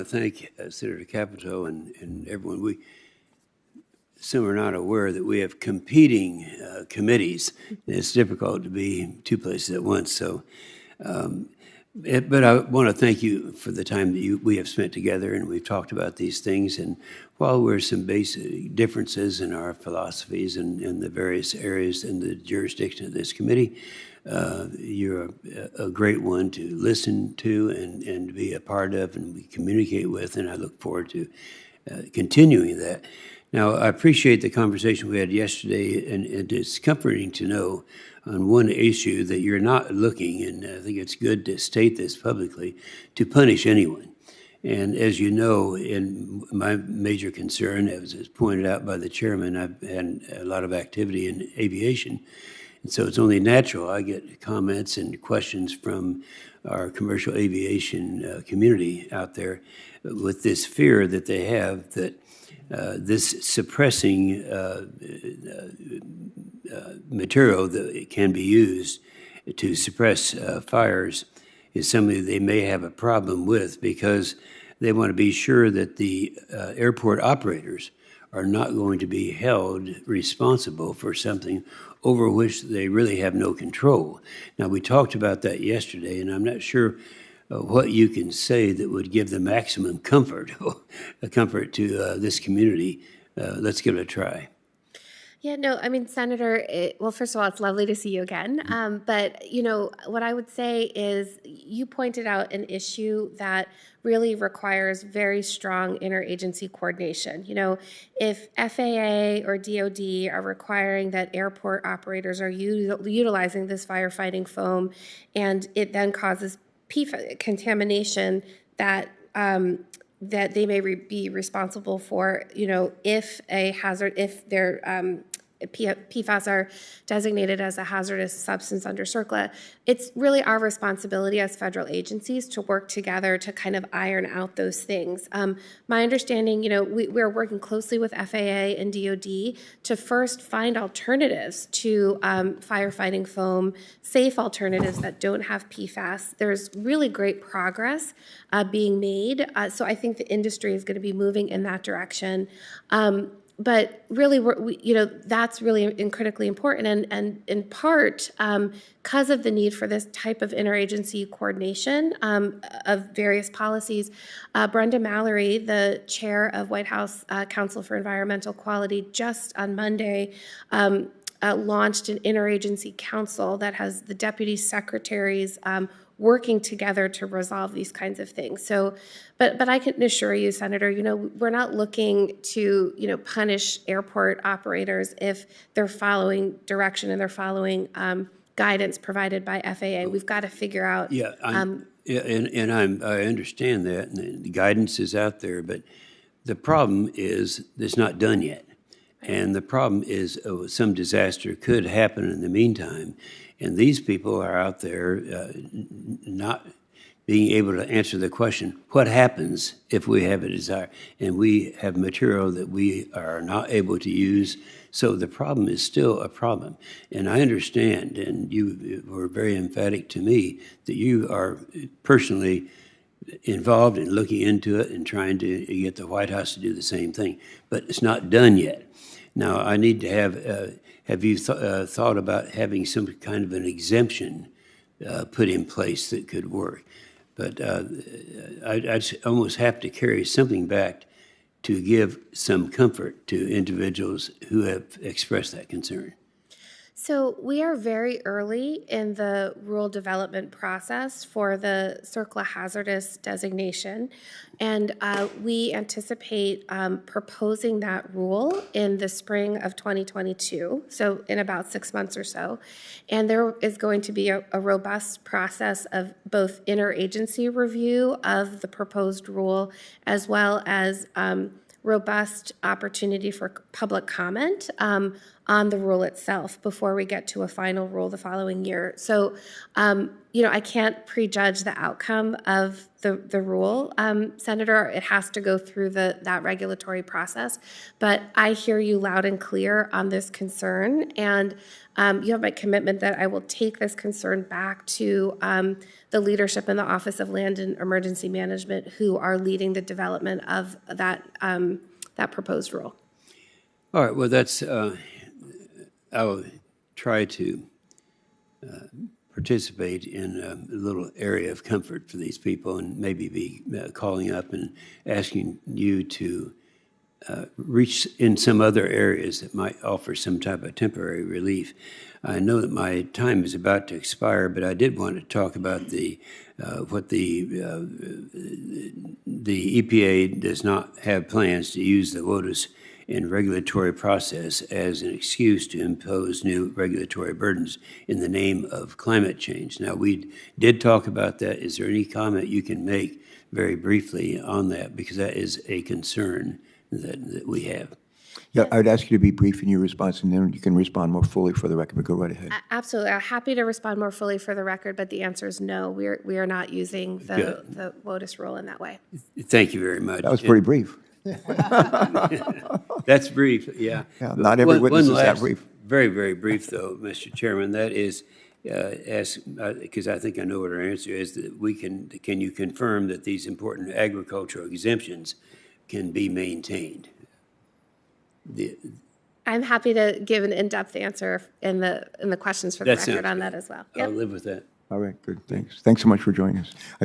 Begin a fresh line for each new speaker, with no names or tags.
to thank Senator Capito and everyone. Some are not aware that we have competing committees, and it's difficult to be two places at once. So, but I want to thank you for the time that we have spent together, and we've talked about these things. And while there's some basic differences in our philosophies and in the various areas in the jurisdiction of this committee, you're a great one to listen to and be a part of and we communicate with, and I look forward to continuing that. Now, I appreciate the conversation we had yesterday, and it's comforting to know on one issue that you're not looking, and I think it's good to state this publicly, to punish anyone. And as you know, in my major concern, as is pointed out by the chairman, I've had a lot of activity in aviation. And so it's only natural I get comments and questions from our commercial aviation community out there with this fear that they have that this suppressing material that can be used to suppress fires is something they may have a problem with because they want to be sure that the airport operators are not going to be held responsible for something over which they really have no control. Now, we talked about that yesterday, and I'm not sure what you can say that would give the maximum comfort to this community. Let's give it a try.
Yeah, no, I mean, Senator, well, first of all, it's lovely to see you again. But, you know, what I would say is you pointed out an issue that really requires very strong interagency coordination. You know, if FAA or DOD are requiring that airport operators are utilizing this firefighting foam and it then causes PFAS contamination that that they may be responsible for, you know, if their PFAS are designated as a hazardous substance under CERCLA, it's really our responsibility as federal agencies to work together to kind of iron out those things. My understanding, you know, we're working closely with FAA and DOD to first find alternatives to firefighting foam, safe alternatives that don't have PFAS. There's really great progress being made, so I think the industry is going to be moving in that direction. But really, you know, that's really critically important, and in part because of the need for this type of interagency coordination of various policies. Brenda Mallory, the chair of White House Council for Environmental Quality, just on Monday launched an interagency council that has the deputy secretaries working together to resolve these kinds of things. So, but I can assure you, Senator, you know, we're not looking to, you know, punish airport operators if they're following direction and they're following guidance provided by FAA. We've got to figure out.
Yeah, I understand that, and the guidance is out there, but the problem is it's not done yet. And the problem is some disaster could happen in the meantime. And these people are out there not being able to answer the question, what happens if we have a desire? And we have material that we are not able to use. So the problem is still a problem. And I understand, and you were very emphatic to me, that you are personally involved in looking into it and trying to get the White House to do the same thing. But it's not done yet. Now, I need to have you thought about having some kind of an exemption put in place that could work? But I'd almost have to carry something back to give some comfort to individuals who have expressed that concern.
So we are very early in the rule development process for the CERCLA hazardous designation, and we anticipate proposing that rule in the spring of 2022, so in about 6 months or so. And there is going to be a robust process of both interagency review of the proposed rule as well as robust opportunity for public comment on the rule itself before we get to a final rule the following year. So, I can't prejudge the outcome of the rule, Senator. It has to go through that regulatory process. But I hear you loud and clear on this concern, and you have my commitment that I will take this concern back to the leadership in the Office of Land and Emergency Management, who are leading the development of that proposed rule.
All right, well, I'll try to participate in a little area of comfort for these people, and maybe be calling up and asking you to reach in some other areas that might offer some type of temporary relief. I know that my time is about to expire, but I did want to talk about what the EPA does not have plans to use the WOTUS in regulatory process as an excuse to impose new regulatory burdens in the name of climate change. Now, we did talk about that. Is there any comment you can make very briefly on that? Because that is a concern that we have.
Yeah, I would ask you to be brief in your response, and then you can respond more fully for the record, but go right ahead.
Absolutely. I'm happy to respond more fully for the record, but the answer is no. We are not using the WOTUS rule in that way.
Thank you very much.
That was pretty brief.
That's brief, yeah.
Not every witness is that brief.
Very, very brief, though, Mr. Chairman. That is, because I think I know what our answer is, that can you confirm that these important agricultural exemptions can be maintained?
I'm happy to give an in-depth answer in the questions for the record on that as well.
I'll live with that.
All right, good, thanks. Thanks so much for joining us.